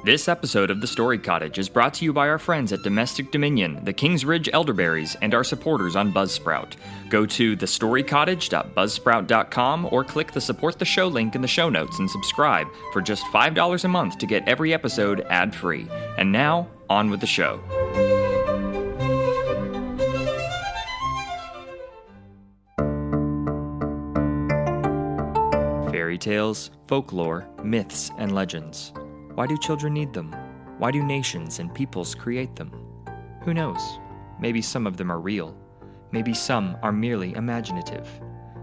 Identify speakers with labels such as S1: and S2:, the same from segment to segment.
S1: This episode of the Story Cottage is brought to you by our friends at Domestic Dominion, the Kings Ridge Elderberries, and our supporters on Buzzsprout. Go to thestorycottage.buzzsprout.com or click the Support the Show link in the show notes and subscribe for just $5 a month to get every episode ad-free. And now, on with the show. Fairy tales, folklore, myths, and legends. Why do children need them? Why do nations and peoples create them? Who knows? Maybe some of them are real. Maybe some are merely imaginative.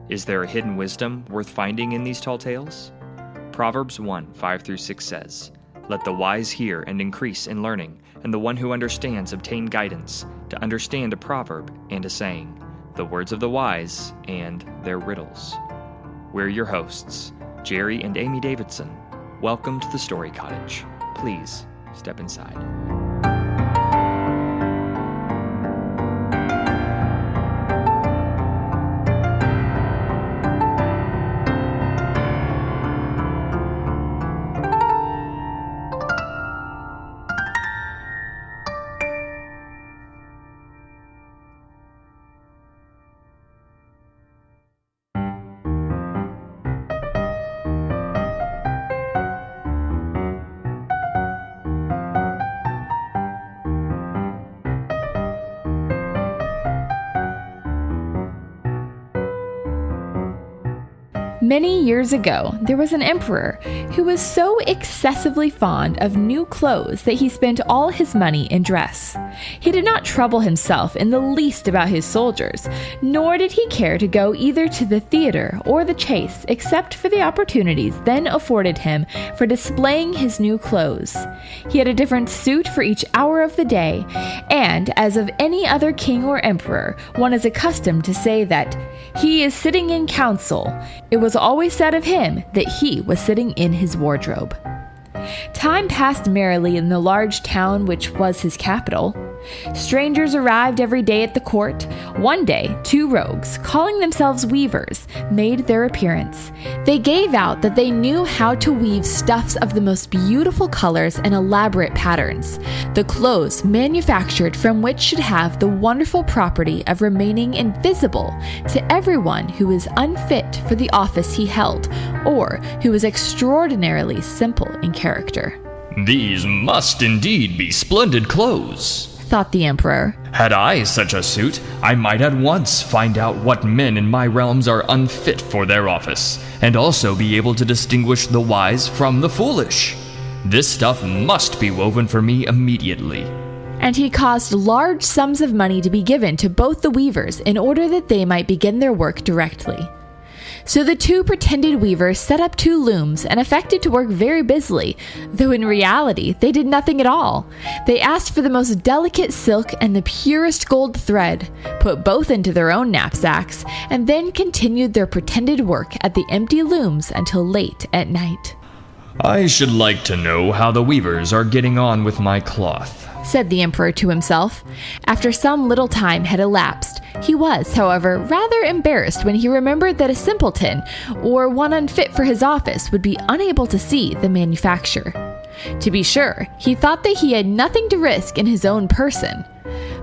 S1: Is there a hidden wisdom worth finding in these tall tales? Proverbs 1:5-6 says, "Let the wise hear and increase in learning, and the one who understands obtain guidance, to understand a proverb and a saying, the words of the wise and their riddles." We're your hosts, Jerry and Amy Davidson. Welcome to the Story Cottage. Please step inside.
S2: Many years ago, there was an emperor who was so excessively fond of new clothes that he spent all his money in dress. He did not trouble himself in the least about his soldiers, nor did he care to go either to the theater or the chase except for the opportunities then afforded him for displaying his new clothes. He had a different suit for each hour of the day, and as of any other king or emperor, one is accustomed to say that he is sitting in council. It was always said of him that he was sitting in his wardrobe. Time passed merrily in the large town which was his capital. Strangers arrived every day at the court. One day, two rogues, calling themselves weavers, made their appearance. They gave out that they knew how to weave stuffs of the most beautiful colors and elaborate patterns, the clothes manufactured from which should have the wonderful property of remaining invisible to everyone who is unfit for the office he held, or who is extraordinarily simple in character.
S3: "These must indeed be splendid clothes,"
S2: thought the emperor.
S3: "Had I such a suit, I might at once find out what men in my realms are unfit for their office, and also be able to distinguish the wise from the foolish. This stuff must be woven for me immediately."
S2: And he caused large sums of money to be given to both the weavers in order that they might begin their work directly. So the two pretended weavers set up two looms and affected to work very busily, though in reality they did nothing at all. They asked for the most delicate silk and the purest gold thread, put both into their own knapsacks, and then continued their pretended work at the empty looms until late at night.
S3: "I should like to know how the weavers are getting on with my cloth,"
S2: said the emperor to himself. After some little time had elapsed, he was, however, rather embarrassed when he remembered that a simpleton, or one unfit for his office, would be unable to see the manufacture. To be sure, he thought that he had nothing to risk in his own person,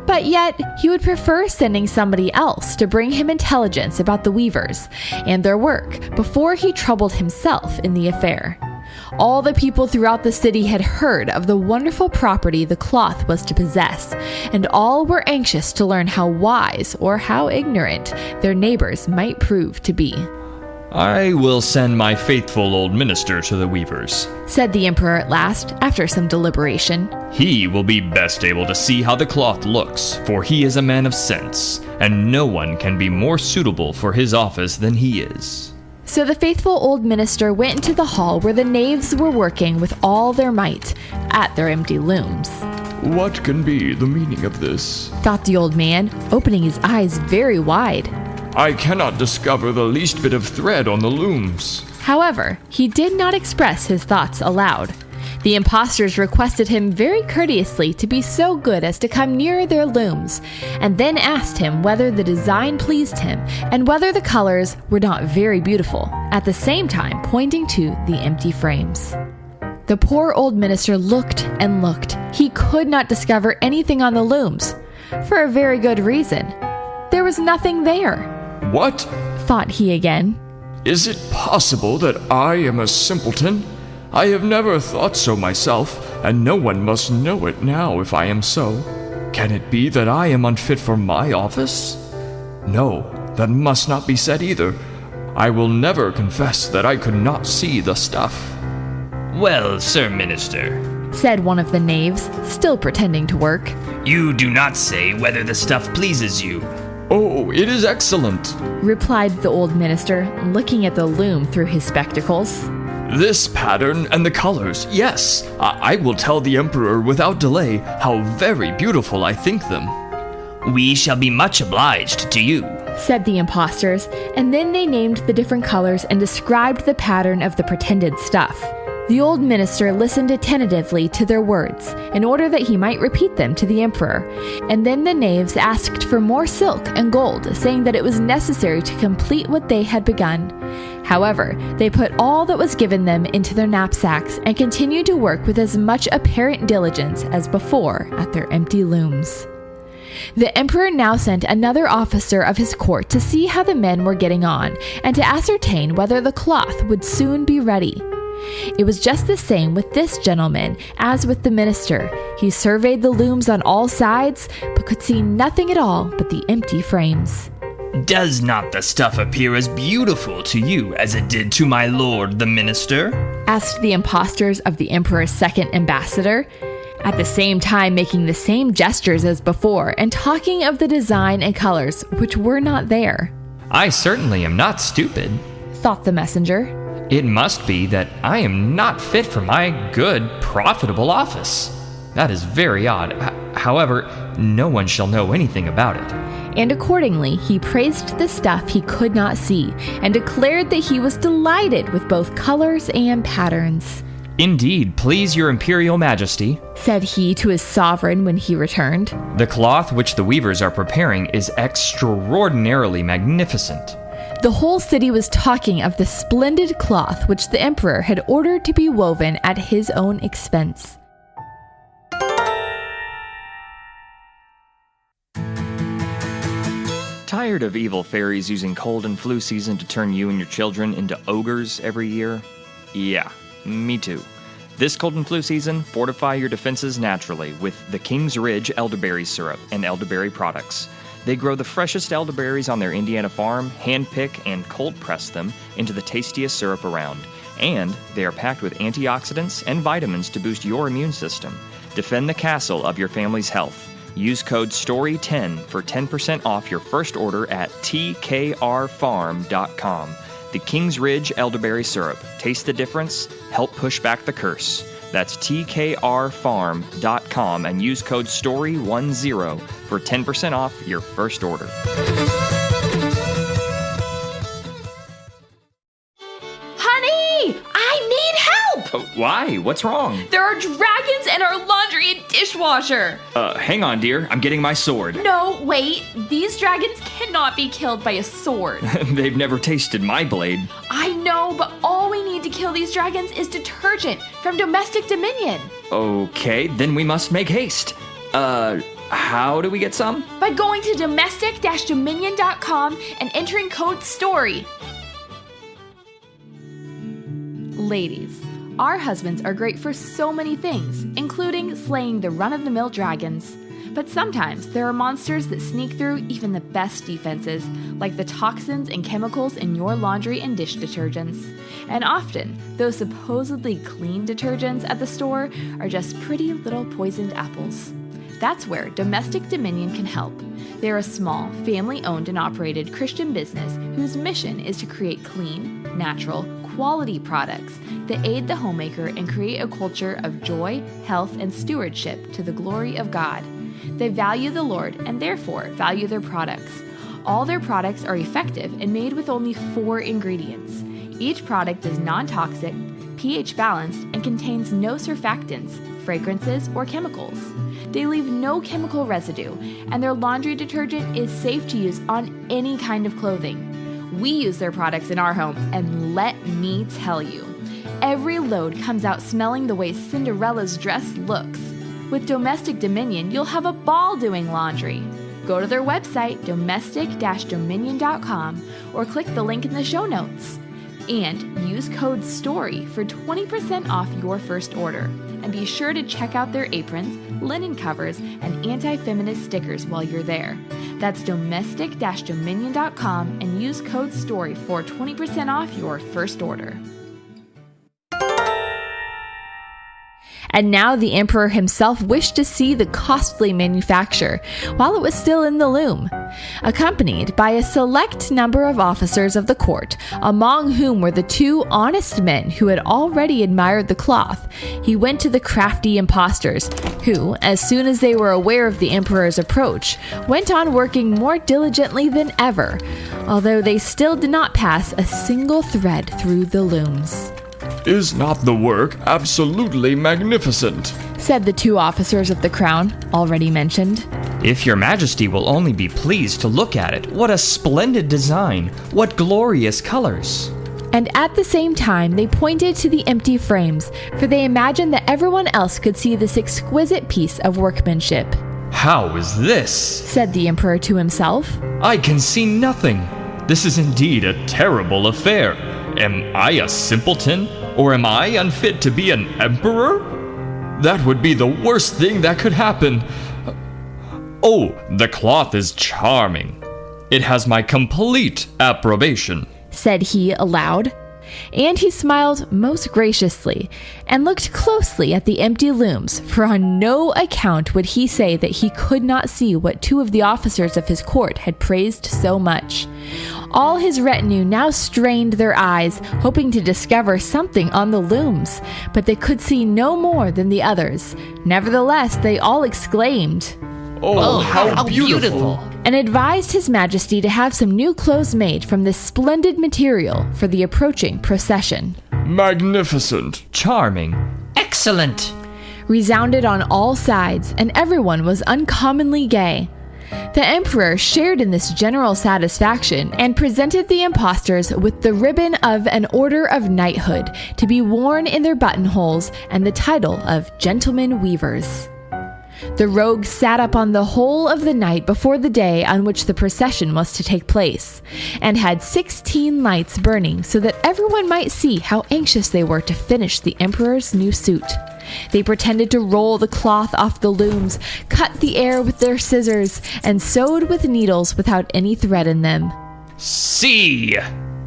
S2: but yet he would prefer sending somebody else to bring him intelligence about the weavers and their work before he troubled himself in the affair. All the people throughout the city had heard of the wonderful property the cloth was to possess, and all were anxious to learn how wise or how ignorant their neighbors might prove to be.
S3: "I will send my faithful old minister to the weavers,"
S2: said the emperor at last, after some deliberation.
S3: "He will be best able to see how the cloth looks, for he is a man of sense, and no one can be more suitable for his office than he is."
S2: So the faithful old minister went into the hall where the knaves were working with all their might at their empty looms.
S3: "What can be the meaning of this?"
S2: thought the old man, opening his eyes very wide.
S3: "I cannot discover the least bit of thread on the looms."
S2: However, he did not express his thoughts aloud. The impostors requested him very courteously to be so good as to come nearer their looms, and then asked him whether the design pleased him and whether the colors were not very beautiful, at the same time pointing to the empty frames. The poor old minister looked and looked. He could not discover anything on the looms, for a very good reason. There was nothing there.
S3: What?
S2: Thought he again.
S3: Is it possible that I am a simpleton? I have never thought so myself, and no one must know it now if I am so. Can it be that I am unfit for my office? No, that must not be said either. I will never confess that I could not see the stuff.
S4: Well, Sir Minister,
S2: said one of the knaves, still pretending to work.
S4: you do not say whether the stuff pleases you.
S3: Oh, it is excellent,
S2: replied the old minister, looking at the loom through his spectacles.
S3: This pattern and the colors, yes. I will tell the emperor without delay how very beautiful I think them.
S4: We shall be much obliged to you,
S2: said the impostors, and then they named the different colors and described the pattern of the pretended stuff. The old minister listened attentively to their words, in order that he might repeat them to the emperor, and then the knaves asked for more silk and gold, saying that it was necessary to complete what they had begun. However, they put all that was given them into their knapsacks and continued to work with as much apparent diligence as before at their empty looms. The emperor now sent another officer of his court to see how the men were getting on, and to ascertain whether the cloth would soon be ready. It was just the same with this gentleman as with the minister. He surveyed the looms on all sides, but could see nothing at all but the empty frames.
S4: Does not the stuff appear as beautiful to you as it did to my lord the minister?
S2: Asked the impostors of the emperor's second ambassador, at the same time making the same gestures as before and talking of the design and colors which were not there.
S1: I certainly am not stupid.
S2: Thought the messenger.
S1: It must be that I am not fit for my good, profitable office. That is very odd. However, no one shall know anything about it.
S2: And accordingly, he praised the stuff he could not see, and declared that he was delighted with both colors and patterns.
S1: Indeed, please your imperial majesty,
S2: said he to his sovereign when he returned.
S1: The cloth which the weavers are preparing is extraordinarily magnificent.
S2: The whole city was talking of the splendid cloth which the emperor had ordered to be woven at his own expense.
S1: Tired of evil fairies using cold and flu season to turn you and your children into ogres every year? Yeah, me too. This cold and flu season, fortify your defenses naturally with the King's Ridge elderberry syrup and elderberry products. They grow the freshest elderberries on their Indiana farm, hand-pick and cold-press them into the tastiest syrup around. And they are packed with antioxidants and vitamins to boost your immune system. Defend the castle of your family's health. Use code STORY10 for 10% off your first order at tkrfarm.com. The King's Ridge elderberry syrup. Taste the difference, help push back the curse. That's tkrfarm.com and use code STORY10 for 10% off your first order.
S2: Honey, I need help!
S1: Why? What's wrong?
S2: There are dragons in our laundry and dishwasher.
S1: Hang on, dear. I'm getting my sword.
S2: No, wait. These dragons cannot be killed by a sword.
S1: They've never tasted my blade.
S2: I know, but all we need to kill these dragons is detergent from Domestic Dominion.
S1: Okay, then we must make haste. How do we get some?
S2: By going to domestic-dominion.com and entering code STORY. Ladies, our husbands are great for so many things, including slaying the run-of-the-mill dragons. But sometimes there are monsters that sneak through even the best defenses, like the toxins and chemicals in your laundry and dish detergents. And often, those supposedly clean detergents at the store are just pretty little poisoned apples. That's where Domestic Dominion can help. They're a small, family-owned and operated Christian business whose mission is to create clean, natural, quality products that aid the homemaker and create a culture of joy, health, and stewardship to the glory of God. They value the Lord and therefore value their products. All their products are effective and made with only 4 ingredients. Each product is non-toxic, pH balanced, and contains no surfactants, fragrances, or chemicals. They leave no chemical residue, and their laundry detergent is safe to use on any kind of clothing. We use their products in our home, and let me tell you, every load comes out smelling the way Cinderella's dress looks. With Domestic Dominion, you'll have a ball doing laundry. Go to their website, domestic-dominion.com, or click the link in the show notes. And use code STORY for 20% off your first order. And be sure to check out their aprons, linen covers, and anti-feminist stickers while you're there. That's domestic-dominion.com and use code STORY for 20% off your first order. And now the emperor himself wished to see the costly manufacture while it was still in the loom. Accompanied by a select number of officers of the court, among whom were the two honest men who had already admired the cloth, he went to the crafty impostors, who, as soon as they were aware of the emperor's approach, went on working more diligently than ever, although they still did not pass a single thread through the looms.
S3: Is not the work absolutely magnificent?
S2: Said the two officers of the crown, already mentioned.
S1: If your majesty will only be pleased to look at it, what a splendid design, what glorious colors.
S2: And at the same time, they pointed to the empty frames, for they imagined that everyone else could see this exquisite piece of workmanship.
S3: How is this?
S2: Said the emperor to himself.
S3: I can see nothing. This is indeed a terrible affair. Am I a simpleton? Or am I unfit to be an emperor? That would be the worst thing that could happen. Oh, the cloth is charming. It has my complete approbation,
S2: said he aloud. And he smiled most graciously and looked closely at the empty looms, for on no account would he say that he could not see what two of the officers of his court had praised so much. All his retinue now strained their eyes, hoping to discover something on the looms, but they could see no more than the others. Nevertheless, they all exclaimed,
S3: Oh, how beautiful!
S2: And advised his majesty to have some new clothes made from this splendid material for the approaching procession.
S3: Magnificent!
S1: Charming!
S4: Excellent!
S2: Resounded on all sides, and everyone was uncommonly gay. The emperor shared in this general satisfaction and presented the impostors with the ribbon of an order of knighthood to be worn in their buttonholes and the title of gentlemen weavers. The rogues sat up on the whole of the night before the day on which the procession was to take place, and had 16 lights burning so that everyone might see how anxious they were to finish the emperor's new suit. They pretended to roll the cloth off the looms, cut the air with their scissors, and sewed with needles without any thread in them.
S4: See!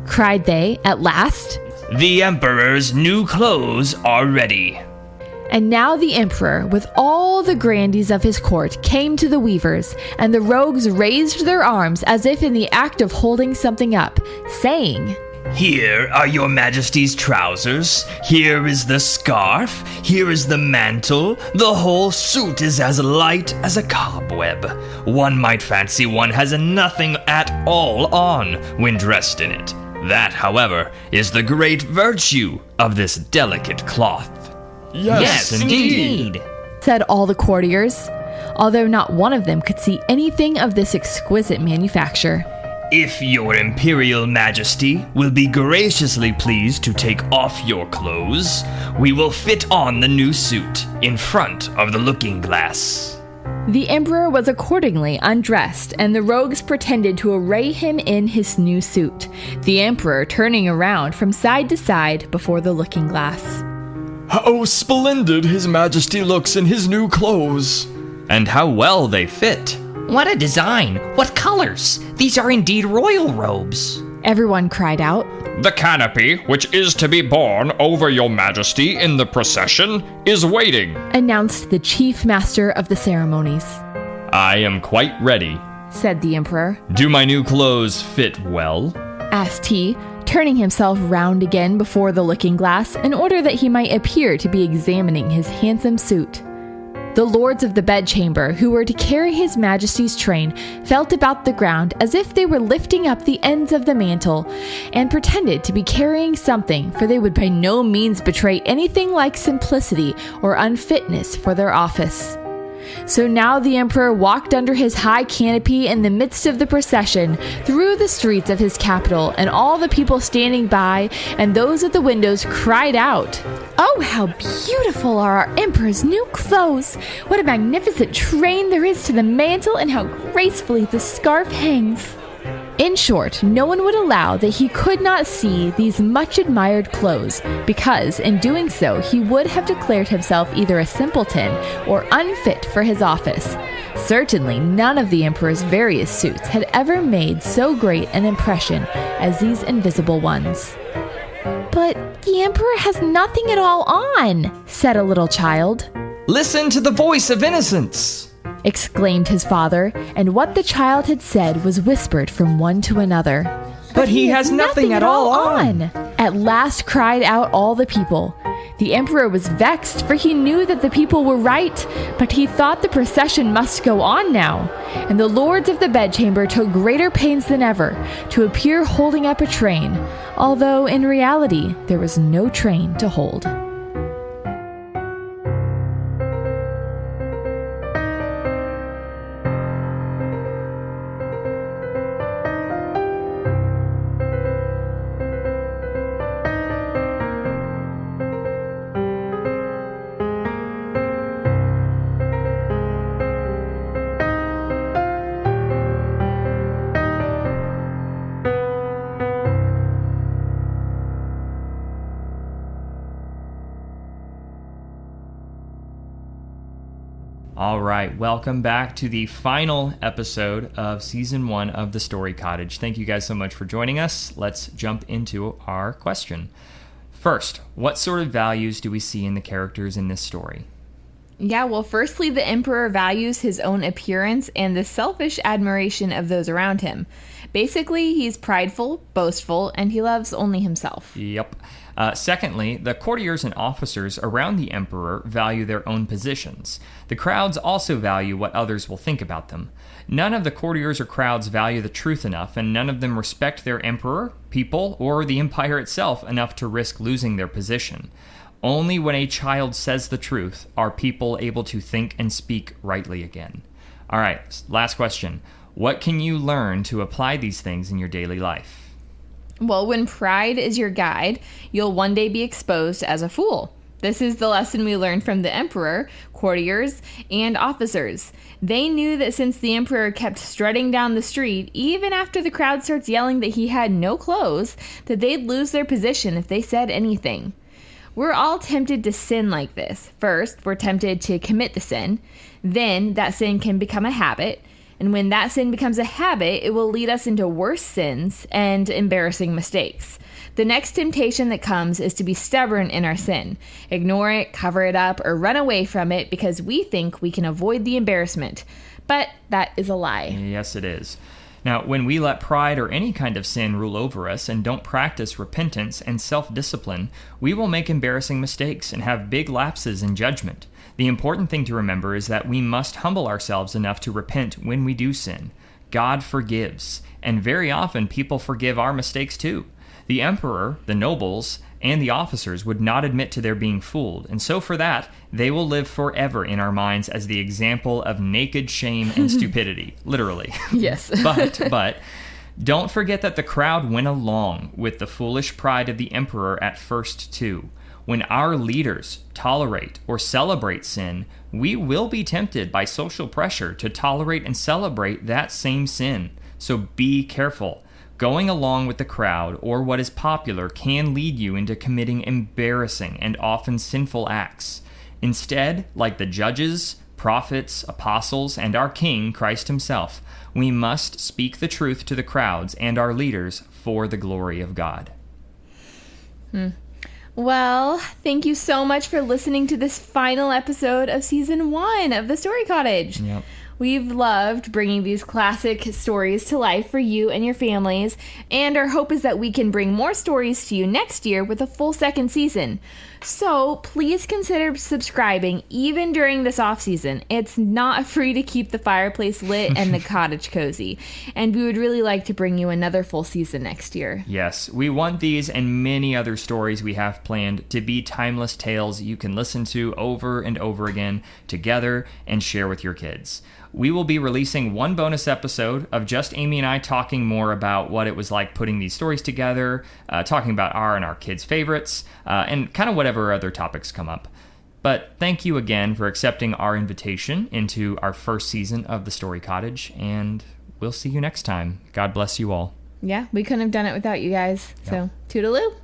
S2: Cried they at last.
S4: The emperor's new clothes are ready.
S2: And now the emperor, with all the grandees of his court, came to the weavers, and the rogues raised their arms as if in the act of holding something up, saying,
S4: Here are your majesty's trousers, here is the scarf, here is the mantle, the whole suit is as light as a cobweb. One might fancy one has nothing at all on when dressed in it. That, however, is the great virtue of this delicate cloth.
S3: Yes, indeed,
S2: said all the courtiers, although not one of them could see anything of this exquisite manufacture.
S4: If your imperial majesty will be graciously pleased to take off your clothes, we will fit on the new suit in front of the looking glass.
S2: The emperor was accordingly undressed, and the rogues pretended to array him in his new suit, the emperor turning around from side to side before the looking glass.
S3: How splendid His Majesty looks in his new clothes!
S1: And how well they fit!
S5: What a design! What colors! These are indeed royal robes!
S2: Everyone cried out.
S3: The canopy, which is to be borne over your majesty in the procession, is waiting,
S2: announced the chief master of the ceremonies.
S3: I am quite ready,
S2: said the emperor.
S3: Do my new clothes fit well?
S2: Asked he, turning himself round again before the looking glass in order that he might appear to be examining his handsome suit. The lords of the bedchamber, who were to carry his majesty's train, felt about the ground as if they were lifting up the ends of the mantle, and pretended to be carrying something, for they would by no means betray anything like simplicity or unfitness for their office. So now the emperor walked under his high canopy in the midst of the procession through the streets of his capital, and all the people standing by and those at the windows cried out, "Oh, how beautiful are our emperor's new clothes! What a magnificent train there is to the mantle, and how gracefully the scarf hangs!" In short, no one would allow that he could not see these much admired clothes, because in doing so he would have declared himself either a simpleton or unfit for his office. Certainly none of the emperor's various suits had ever made so great an impression as these invisible ones. "But the emperor has nothing at all on," said a little child.
S1: Listen to the voice of innocence!
S2: Exclaimed his father, and what the child had said was whispered from one to another.
S1: But he has nothing at all on!
S2: At last cried out all the people. The emperor was vexed, for he knew that the people were right, but he thought the procession must go on now. And the lords of the bedchamber took greater pains than ever to appear holding up a train, although in reality there was no train to hold.
S1: All right, welcome back to the final episode of Season 1 of the Story Cottage. Thank you guys so much for joining us. Let's jump into our question. First, what sort of values do we see in the characters in this story?
S2: Yeah, well, firstly, the emperor values his own appearance and the selfish admiration of those around him. Basically, he's prideful, boastful, and he loves only himself.
S1: Yep. Secondly, the courtiers and officers around the emperor value their own positions. The crowds also value what others will think about them. None of the courtiers or crowds value the truth enough, and none of them respect their emperor, people, or the empire itself enough to risk losing their position. Only when a child says the truth are people able to think and speak rightly again. All right, last question. What can you learn to apply these things in your daily life?
S2: Well, when pride is your guide, you'll one day be exposed as a fool. This is the lesson we learned from the emperor, courtiers, and officers. They knew that since the emperor kept strutting down the street, even after the crowd starts yelling that he had no clothes, that they'd lose their position if they said anything. We're all tempted to sin like this. First, we're tempted to commit the sin. Then that sin can become a habit. And when that sin becomes a habit, it will lead us into worse sins and embarrassing mistakes. The next temptation that comes is to be stubborn in our sin. Ignore it, cover it up, or run away from it because we think we can avoid the embarrassment. But that is a lie.
S1: Yes, it is. Now, when we let pride or any kind of sin rule over us and don't practice repentance and self-discipline, we will make embarrassing mistakes and have big lapses in judgment. The important thing to remember is that we must humble ourselves enough to repent when we do sin. God forgives, and very often people forgive our mistakes too. The emperor, the nobles, and the officers would not admit to their being fooled, and so for that, they will live forever in our minds as the example of naked shame and stupidity, literally.
S2: Yes.
S1: But don't forget that the crowd went along with the foolish pride of the emperor at first too. When our leaders tolerate or celebrate sin, we will be tempted by social pressure to tolerate and celebrate that same sin. So be careful. Going along with the crowd or what is popular can lead you into committing embarrassing and often sinful acts. Instead, like the judges, prophets, apostles, and our King, Christ himself, we must speak the truth to the crowds and our leaders for the glory of God.
S2: Well, thank you so much for listening to this final episode of Season 1 of the Story Cottage.
S1: Yep.
S2: We've loved bringing these classic stories to life for you and your families, and our hope is that we can bring more stories to you next year with a full second season. So please consider subscribing even during this off season. It's not free to keep the fireplace lit and the cottage cozy. And we would really like to bring you another full season next year.
S1: Yes, we want these and many other stories we have planned to be timeless tales you can listen to over and over again together and share with your kids. We will be releasing one bonus episode of just Amy and I talking more about what it was like putting these stories together, talking about our kids' favorites, and kind of whatever other topics come up. But thank you again for accepting our invitation into our first season of the Story Cottage, and we'll see you next time. God bless you all.
S2: Yeah, we couldn't have done it without you guys. So, toodaloo.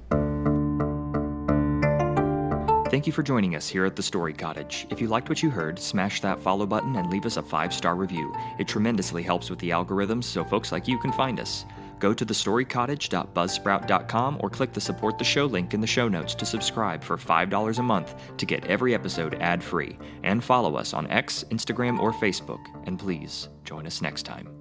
S1: Thank you for joining us here at the Story Cottage. If you liked what you heard, smash that follow button and leave us a 5-star review. It tremendously helps with the algorithms so folks like you can find us. Go to thestorycottage.buzzsprout.com or click the support the show link in the show notes to subscribe for $5 a month to get every episode ad-free. And follow us on X, Instagram, or Facebook. And please, join us next time.